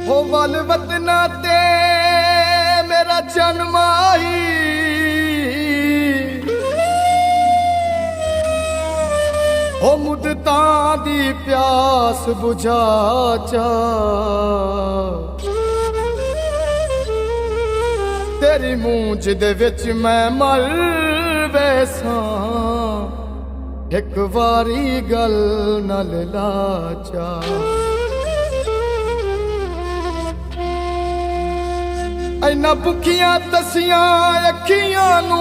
हो वल वतना ते मेरा जन्म आई, हो मुद्दतां दी प्यास बुझा चा, तेरी मूंझ दे विच मैं मर वैसा, एक वारी गल नल लाचा। इन्ना भुखियां तसियां अखियां नू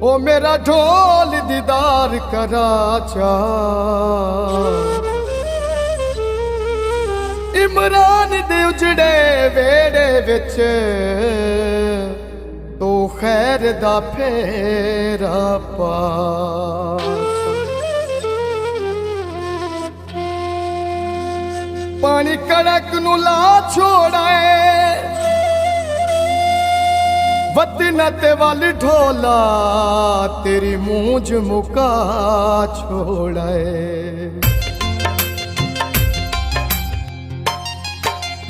ओ मेरा ढोल दीदार करा चा, इमरान दे उजड़े वेड़े विच तो खैर दा फेरा पा। पानी कड़क नू ला छोड़ाए, वतन ते वल ढोला तेरी मूंझ मुका छोड़ाए।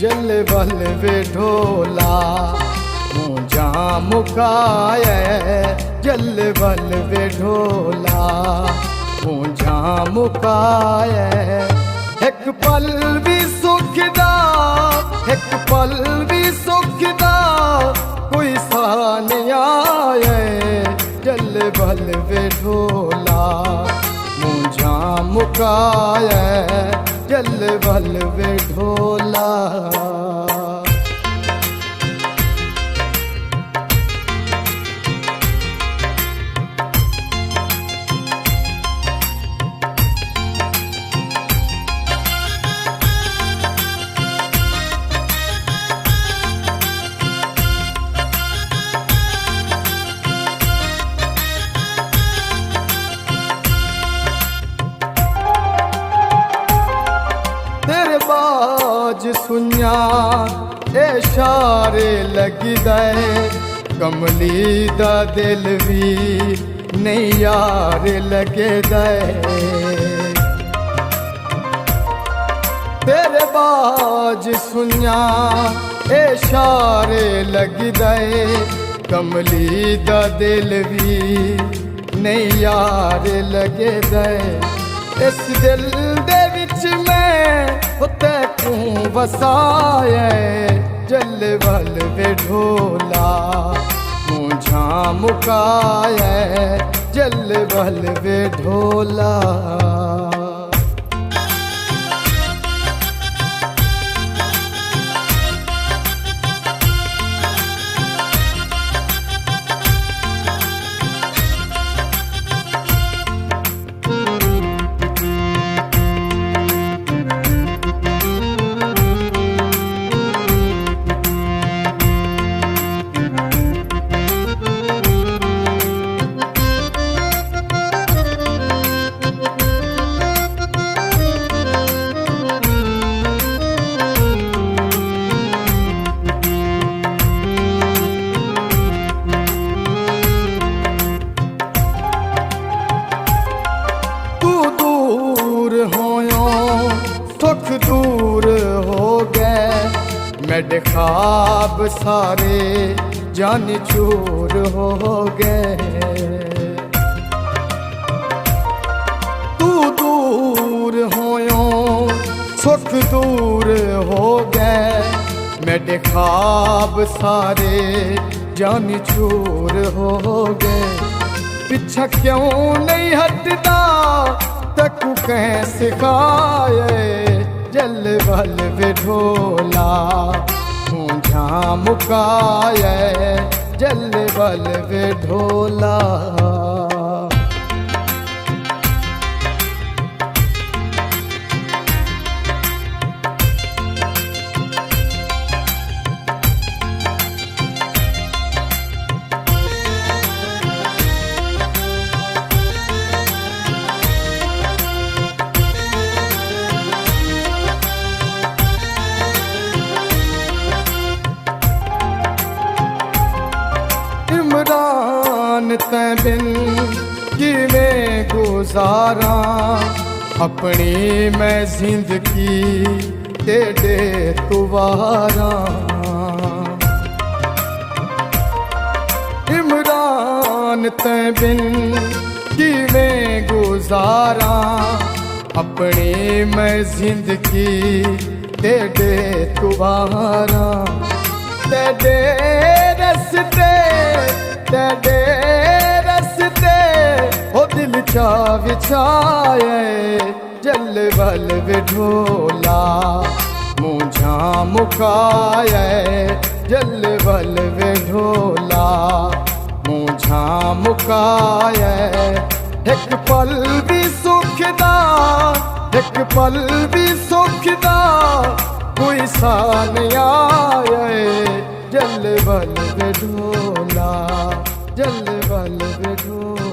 जल वल वे ढोला मूंझा मुकाए, जल वल वे ढोला मूंझा मुकाए। एक पल भी सुख दा, एक पल भी सुख दा कोई सा नहीं आए, जल वल वे ढोला मूंझा मुकाए, जल वल वे ढोला। तेरे बाज सुनिया इशारे लगी दे, कमली दा दिल भी नहीं यार लगे दे। तेरे बाज सुनिया इशारे लगी दे, कमली दा दिल भी नहीं यार लगे दे। इस दिल दे विच मैं होते तू वसाए, जल वल वे ढोला मूंझा मुकाए, जल वल वे ढोला। सुख दूर हो गए मेरे ख्वाब सारे, जान चूर हो गए। तू दूर होयो सुख दूर हो गए मेरे ख्वाब सारे, जान चूर हो गए। पीछा क्यों नहीं हटदा तकू कह सिखाए, जल वल वे ढोला मूंझा मुकाए, जल वल वे ढोला। इमरान तैं बिन किवें गुजारा, अपनी मैं जिंदगी तेरे तुवारा इमरान ते बिन किवें गुजारा अपनी मैं जिंदगी तेरे तुवारा तेरे रस्ते ओ दिल चा विछाए जल बल विढोला मुझा मुकाए जल बल विढोला मुझा मुकाए एक पल भी सुखदा एक पल भी सुखदा कोई सान आए जल बल विढोला जल बल विढोला।